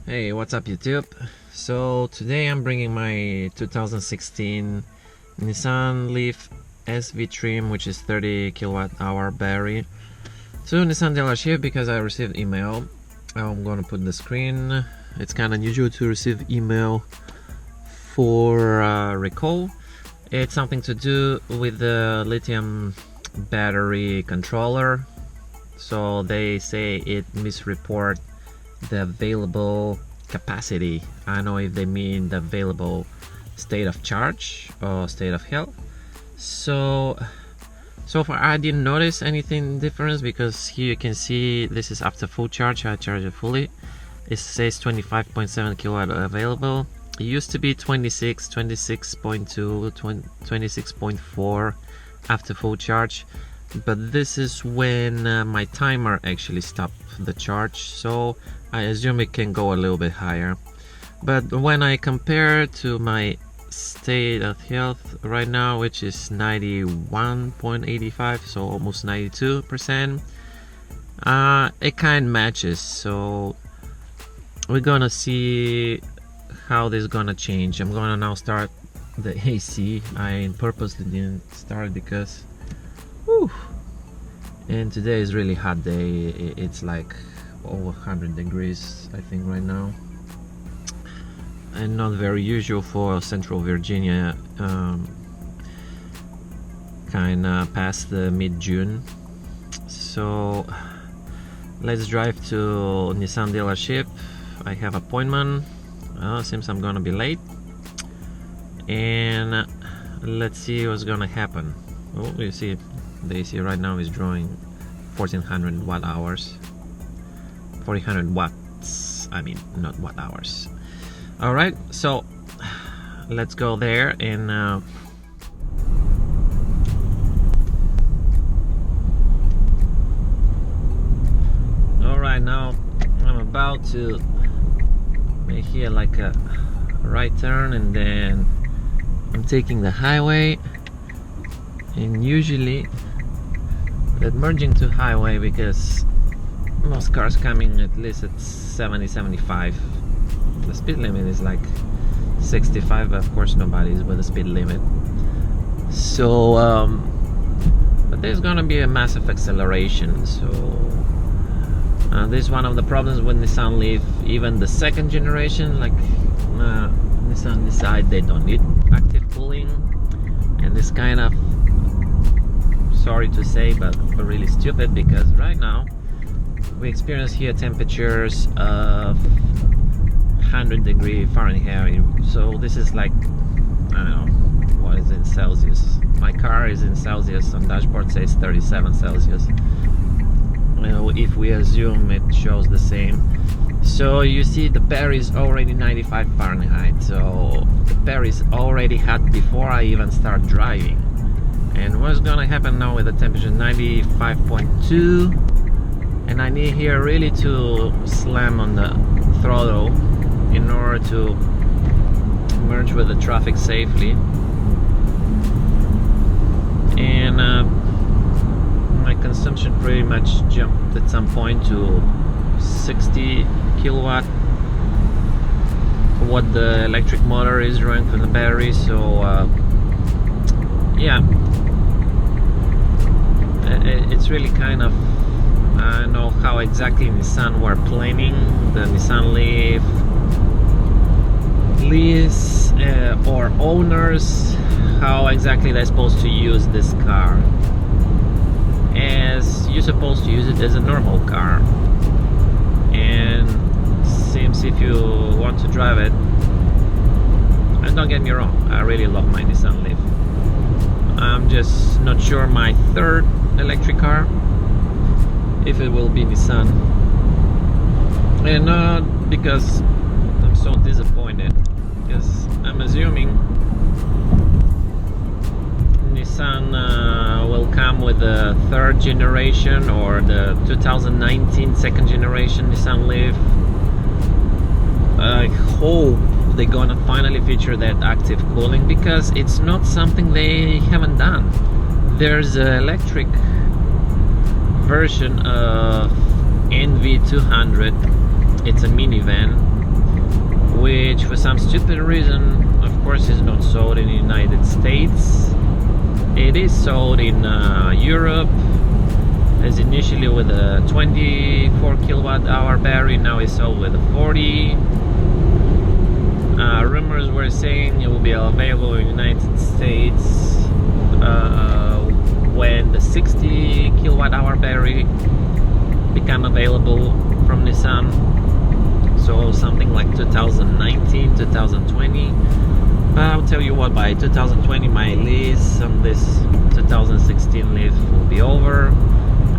Hey, what's up YouTube? So today I'm bringing my 2016 Nissan Leaf SV trim, which is 30 kilowatt-hour battery, to Nissan dealership because I received email. I'm gonna put the screen. It's kind of unusual to receive email for recall. It's something to do with the lithium battery controller. So they say it misreport the available capacity. I don't know if they mean the available state of charge or state of health. So far I didn't notice anything difference, because here you can see this is after full charge. I charge it fully. It says 25.7 kilowatt available. It used to be 26, 26.2, 26.4 after full charge, but this is when my timer actually stopped the charge, so I assume it can go a little bit higher. But when I compare to my state of health right now, which is 91.85, so almost 92%, it kind of matches. So we're gonna see how this is gonna change. I'm gonna now start the AC. I purposely didn't start because and today is really hot day. It's like over 100 degrees I think right now, and not very usual for Central Virginia, kind of past the mid-June. So let's drive to Nissan dealership. I have appointment. Seems I'm gonna be late, and let's see what's gonna happen. Oh, you see the AC right now is drawing 1400 watt hours. 400 watts, I mean, not watt hours. All right, so let's go there. And all right, now I'm about to make here like a right turn, and then I'm taking the highway. And usually that merging to highway, because most cars coming at least at 70-75. The speed limit is like 65, but of course nobody's with the speed limit. So but there's gonna be a massive acceleration. So this is one of the problems with Nissan Leaf. Even the second generation, like Nissan decide they don't need active cooling, and this kind of, sorry to say, but really stupid, because right now we experience here temperatures of 100 degree Fahrenheit. So this is like, I don't know what is in Celsius. My car is in Celsius. On dashboard says 37 Celsius. If we assume it shows the same. So you see the battery is already 95 Fahrenheit. So the battery is already hot before I even start driving. And what's gonna happen now with the temperature 95.2, and I need here really to slam on the throttle in order to merge with the traffic safely. And my consumption pretty much jumped at some point to 60 kilowatt, what the electric motor is drawing from the battery. So yeah, it's really kind of, I don't know how exactly Nissan were planning the Nissan Leaf lease or owners, how exactly they're supposed to use this car, as you're supposed to use it as a normal car. And seems if you want to drive it, and don't get me wrong, I really love my Nissan Leaf. I'm just not sure my third electric car if it will be Nissan, and not because I'm so disappointed, because I'm assuming Nissan will come with the third generation or the 2019 second generation Nissan Leaf. I hope they're gonna finally feature that active cooling, because it's not something they haven't done. There's an electric version of NV200. It's a minivan. which for some stupid reason, of course, is not sold in the United States. It is sold in Europe, as initially with a 24 kilowatt hour battery. Now it's sold with a 40. Rumors were saying it will be available in the United States when the 60 kilowatt hour battery become available from Nissan. So something like 2019, 2020. But I'll tell you what, by 2020 my lease on this 2016 Leaf will be over,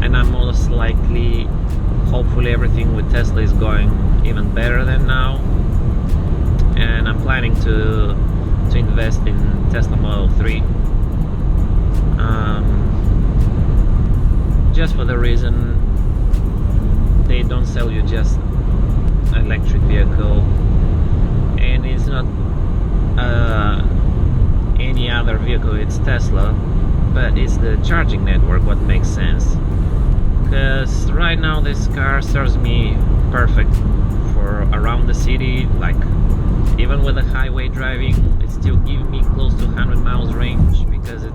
and I'm most likely, hopefully everything with Tesla is going even better than now, and I'm planning to invest in Tesla Model 3, just for the reason they don't sell you just an electric vehicle, and it's not any other vehicle, it's Tesla, but it's the charging network what makes sense. Because right now this car serves me perfect for around the city, like even with the highway driving, it's still giving me close to 100 miles range, because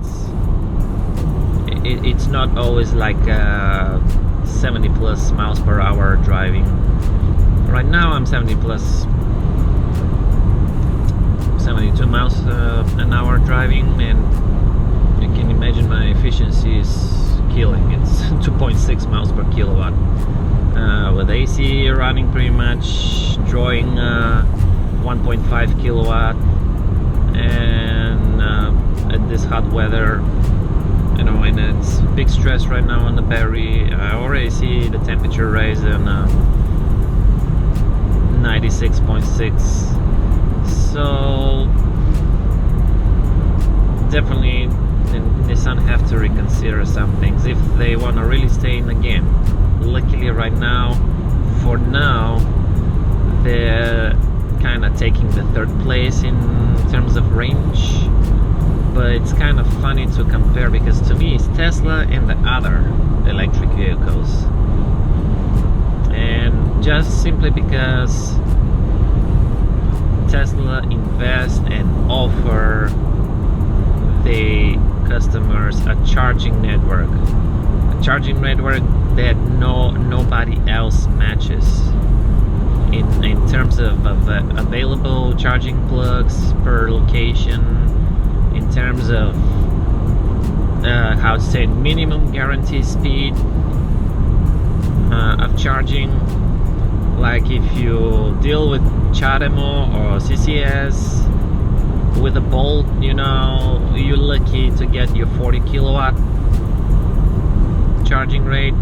it's not always like 70 plus miles per hour driving. Right now I'm 72 miles an hour driving, and you can imagine my efficiency is killing. It's 2.6 miles per kilowatt with AC running pretty much, drawing 1.5 kilowatt, and at this hot weather, you know, and it's big stress right now on the battery. I already see the temperature rise in 96.6. So definitely Nissan have to reconsider some things if they want to really stay in the game. Luckily right now, for now, they're kind of taking the third place in terms of range, but it's kind of funny to compare, because to me it's Tesla and the other electric vehicles, and just simply because Tesla invest and offer the customers a charging network that nobody else matches in terms of available charging plugs per location, in terms of how to say minimum guarantee speed of charging. Like if you deal with Chatemo or CCS with a Bolt, you know, you're lucky to get your 40 kilowatt charging rate,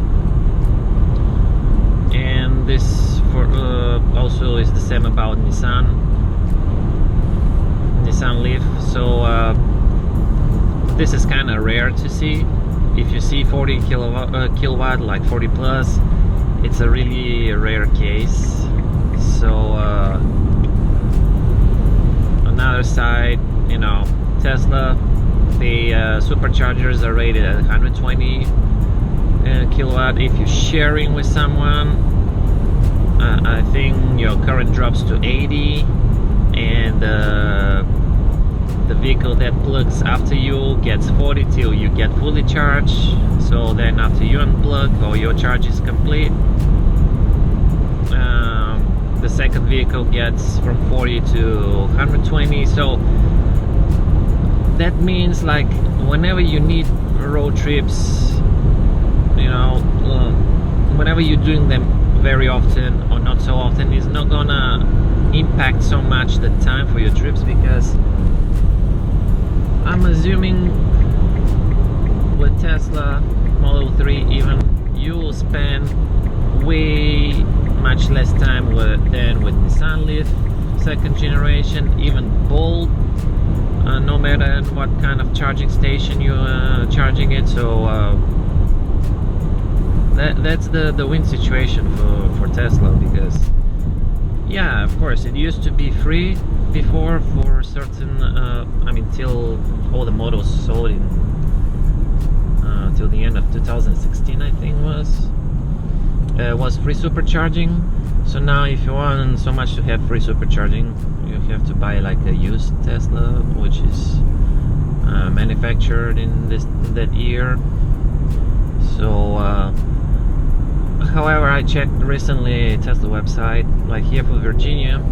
and this for also is the same about Nissan Leaf. So this is kind of rare to see. If you see 40 kilowatt, like 40 plus, it's a really rare case. So on the other side, you know, Tesla, the superchargers are rated at 120 kilowatt. If you're sharing with someone, I think your current drops to 80, and the vehicle that plugs after you gets 40 till you get fully charged. So then after you unplug or your charge is complete, the second vehicle gets from 40 to 120. So that means, like, whenever you need road trips, you know, whenever you're doing them very often or not so often, it's not gonna impact so much the time for your trips, because I'm assuming with Tesla Model 3 even, you will spend way much less time than with Nissan Leaf second generation, even Bolt, no matter what kind of charging station you're charging it. So that's the win situation for Tesla, because yeah, of course it used to be free before for certain I mean, till all the models sold in till the end of 2016, I think was. was free supercharging. So now if you want so much to have free supercharging, you have to buy like a used Tesla, which is manufactured in that year. So however, I checked recently Tesla website, like here for Virginia,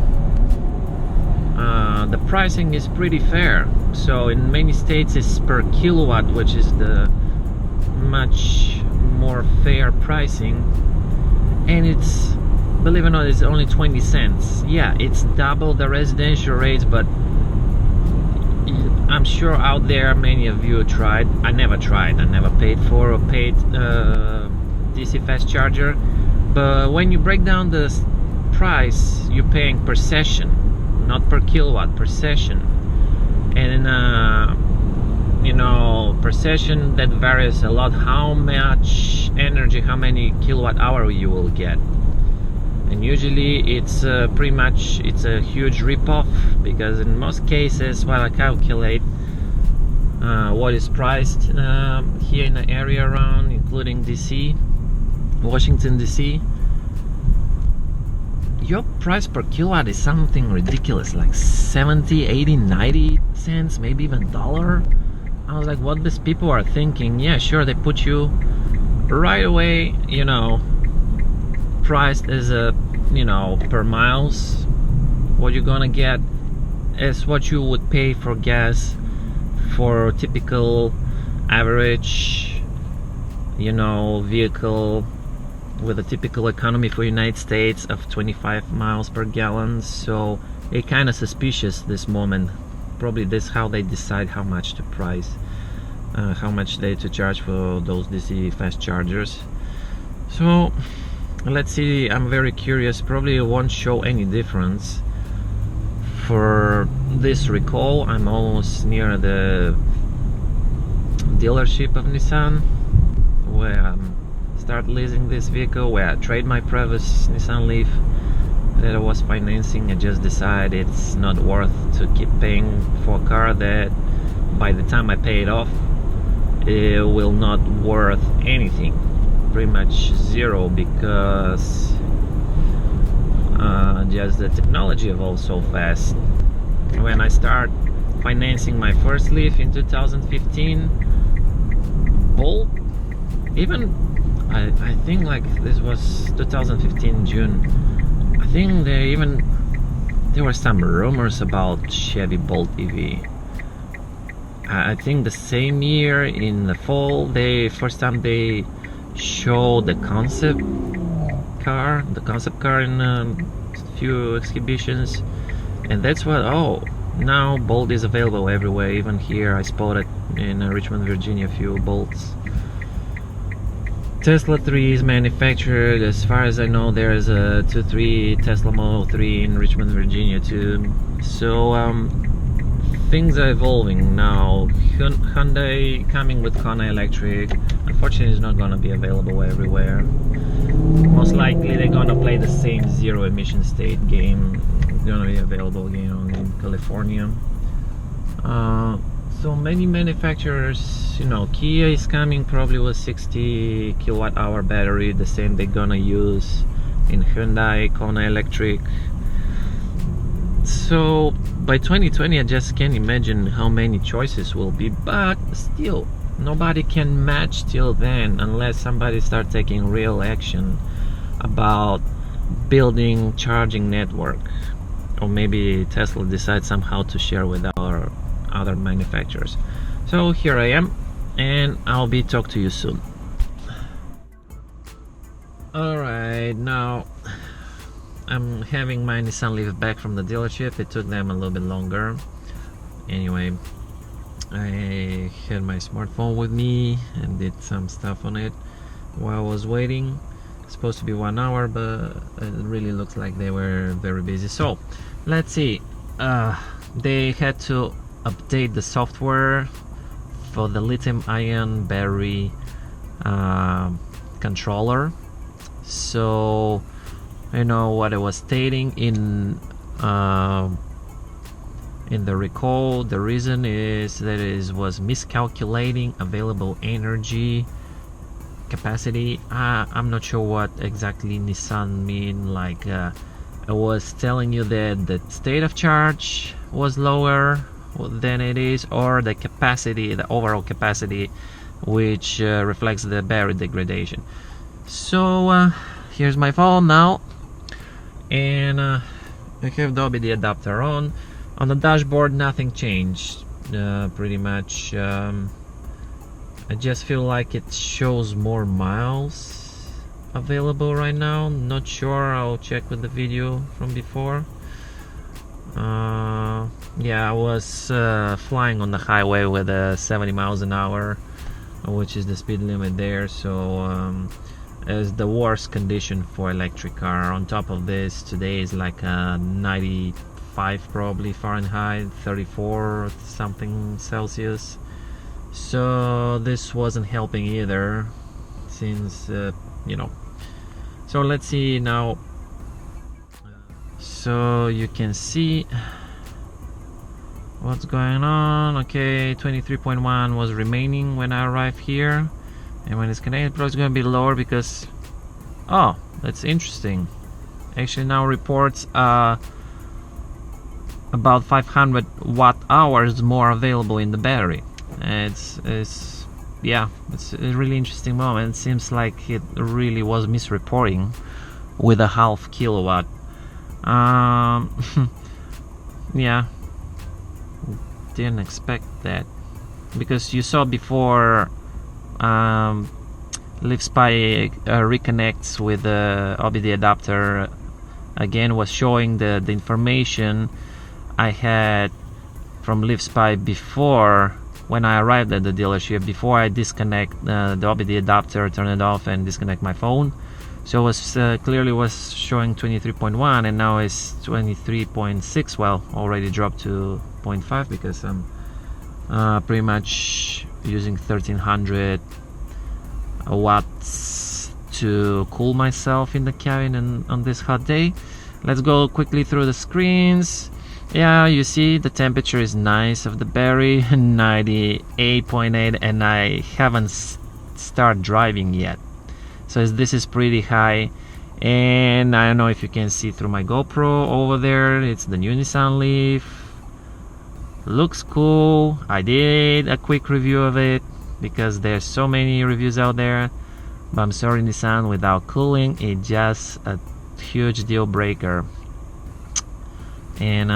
the pricing is pretty fair. So in many states it's per kilowatt, which is the much more fair pricing, and it's, believe it or not, it's only 20 cents. Yeah, it's double the residential rates, but I'm sure out there many of you tried. I never paid for or paid DC fast charger, but when you break down the price, you're paying per session, not per kilowatt, per session. And you know, per session that varies a lot how much energy, how many kilowatt hour you will get. And usually it's pretty much, it's a huge rip-off, because in most cases, while I calculate what is priced here in the area around, including DC, Washington DC, your price per kilowatt is something ridiculous, like 70, 80, 90 cents, maybe even $1. I was like, what these people are thinking? Yeah, sure, they put you right away, you know, priced as a, you know, per miles. What you're gonna get is what you would pay for gas for typical average, you know, vehicle with a typical economy for United States of 25 miles per gallon. So it's kind of suspicious this moment. Probably this how they decide how much to price, how much they to charge for those DC fast chargers. So let's see, I'm very curious. Probably it won't show any difference for this recall. I'm almost near the dealership of Nissan, where I'm start leasing this vehicle, where I trade my previous Nissan Leaf that I was financing. I just decided it's not worth to keep paying for a car that by the time I pay it off, it will not worth anything, pretty much zero, because just the technology evolves so fast. When I start financing my first Leaf in 2015, Bolt, even I think like this was 2015 June, I think there were some rumors about Chevy Bolt EV. I think the same year in the fall, first time they showed the concept car in a few exhibitions, and that's what, oh, now Bolt is available everywhere. Even here I spotted in Richmond, Virginia, a few Bolts. Tesla 3 is manufactured, as far as I know. There's a 2.3 Tesla Model 3 in Richmond, Virginia too. So things are evolving now. Hyundai coming with Kona Electric. Unfortunately, it's not going to be available everywhere. Most likely they're going to play the same zero emission state game. It's going to be available again only in California. So many manufacturers, you know, Kia is coming probably with 60 kilowatt hour battery, the same they're gonna use in Hyundai, Kona Electric. So by 2020, I just can't imagine how many choices will be, but still nobody can match till then, unless somebody starts taking real action about building charging network, or maybe Tesla decides somehow to share with our other manufacturers. So here I am, and I'll be talk to you soon. Alright, now I'm having my Nissan Leaf back from the dealership. It took them a little bit longer. Anyway, I had my smartphone with me and did some stuff on it while I was waiting. It's supposed to be 1 hour, but it really looks like they were very busy. So let's see, they had to update the software for the lithium-ion battery controller. So you know what I was stating in the recall, the reason is that it was miscalculating available energy capacity. I'm not sure what exactly Nissan mean, like I was telling you that the state of charge was lower than it is, or the capacity, the overall capacity, which reflects the battery degradation. So here's my phone now, and I have the OBD adapter on. On the dashboard, nothing changed pretty much. I just feel like it shows more miles available right now. Not sure, I'll check with the video from before. Yeah, I was flying on the highway with 70 miles an hour, which is the speed limit there. So as the worst condition for electric car. On top of this, today is like 95 probably Fahrenheit, 34 something Celsius. So this wasn't helping either, since you know. So let's see now. So you can see what's going on. Okay, 23.1 was remaining when I arrived here, and when it's connected, probably it's going to be lower because, oh, that's interesting. Actually now reports about 500 watt hours more available in the battery. It's yeah, it's a really interesting moment. It seems like it really was misreporting with a half kilowatt. Yeah, didn't expect that, because you saw before Leaf Spy reconnects with the OBD adapter again, was showing the information I had from Leaf Spy before, when I arrived at the dealership, before I disconnect the OBD adapter, turn it off and disconnect my phone. So it was clearly was showing 23.1, and now it's 23.6. Well, already dropped to 0.5 because I'm pretty much using 1300 watts to cool myself in the cabin and on this hot day. Let's go quickly through the screens. Yeah, you see the temperature is nice of the battery, 98.8, and I haven't started driving yet. So this is pretty high, and I don't know if you can see through my GoPro over there. It's the new Nissan Leaf. Looks cool. I did a quick review of it because there's so many reviews out there, but I'm sorry, Nissan, without cooling, it's just a huge deal breaker. And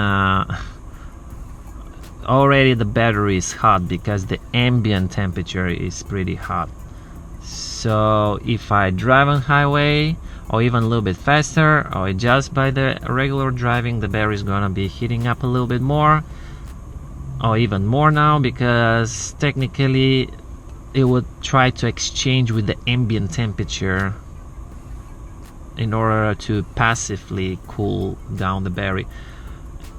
already the battery is hot because the ambient temperature is pretty hot. So if I drive on highway, or even a little bit faster, or just by the regular driving, the battery is gonna be heating up a little bit more, or even more now, because technically it would try to exchange with the ambient temperature in order to passively cool down the battery.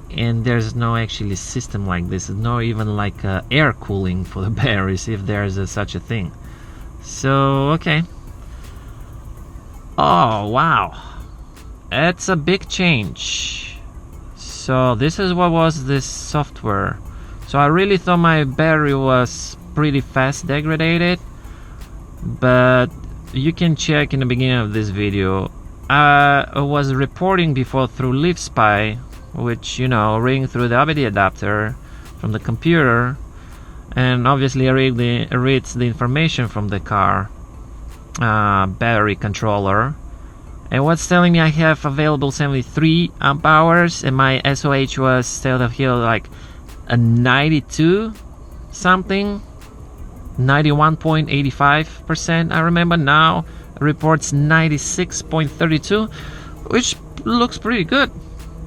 And there's no actually system like this. There's no even like air cooling for the batteries, if there's such a thing. So okay. Oh wow, it's a big change. So this is what was this software. So I really thought my battery was pretty fast degraded, but you can check in the beginning of this video. I was reporting before through Leaf Spy, which, you know, reading through the OBD adapter from the computer, and obviously reads the information from the car battery controller, and what's telling me I have available 73 amp hours, and my SOH was state of hill like a 92 something, 91.85%. I remember now reports 96.32, which looks pretty good.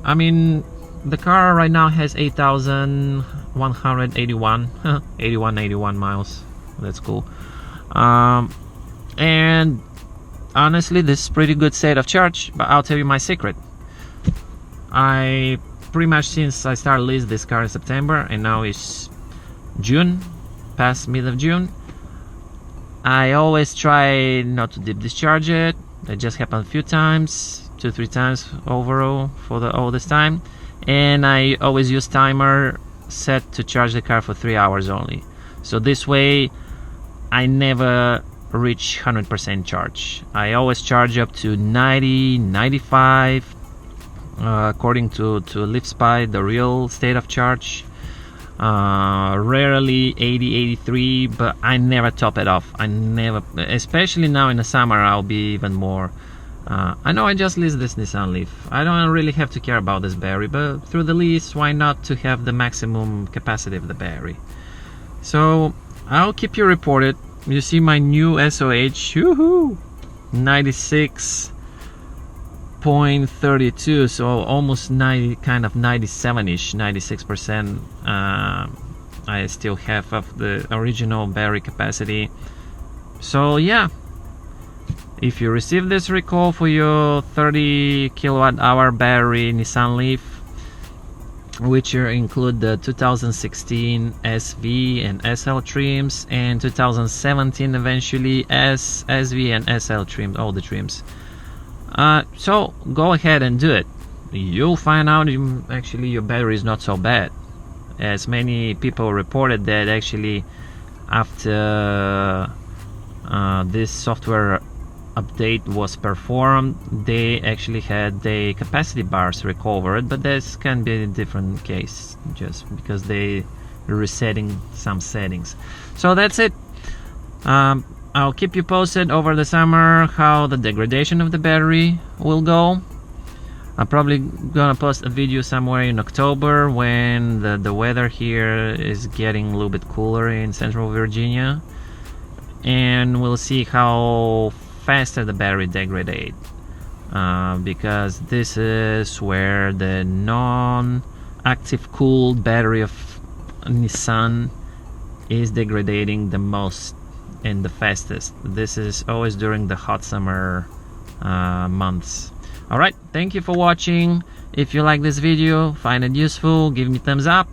I mean, the car right now has 8,181 miles. That's cool. And honestly, this is pretty good state of charge. But I'll tell you my secret. I pretty much, since I started leasing this car in September, and now it's June, past mid of June, I always try not to deep discharge it. That just happened a few times, 2-3 times overall for all this time, and I always use timer set to charge the car for 3 hours only. So this way I never reach 100% charge. I always charge up to 90, 95, according to Leaf Spy, the real state of charge. Rarely 80, 83, but I never top it off. I never, especially now in the summer, I'll be even more. I know I just leased this Nissan Leaf. I don't really have to care about this battery, but through the lease, why not to have the maximum capacity of the battery? So I'll keep you reported. You see my new SOH, woohoo, 96.32, so almost 90, kind of 97-ish, 96%. I still have of the original battery capacity. So yeah, if you receive this recall for your 30 kilowatt-hour battery Nissan Leaf, which include the 2016 SV and SL trims, and 2017 eventually SV and SL trims, all the trims. So go ahead and do it. You'll find out actually your battery is not so bad, as many people reported that actually after this software update was performed, they actually had the capacity bars recovered, but this can be a different case just because they resetting some settings. So that's it. I'll keep you posted over the summer how the degradation of the battery will go. I'm probably gonna post a video somewhere in October when the weather here is getting a little bit cooler in Central Virginia, and we'll see how faster the battery degrade, because this is where the non-active cooled battery of Nissan is degrading the most and the fastest. This is always during the hot summer months. Alright, thank you for watching. If you like this video, find it useful, give me thumbs up.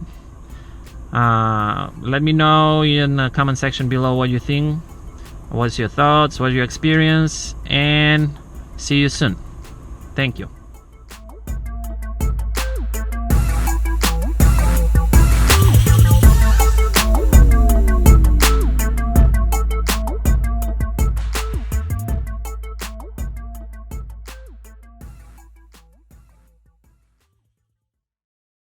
Let me know in the comment section below what you think. What's your thoughts, what's your experience, and see you soon. Thank you.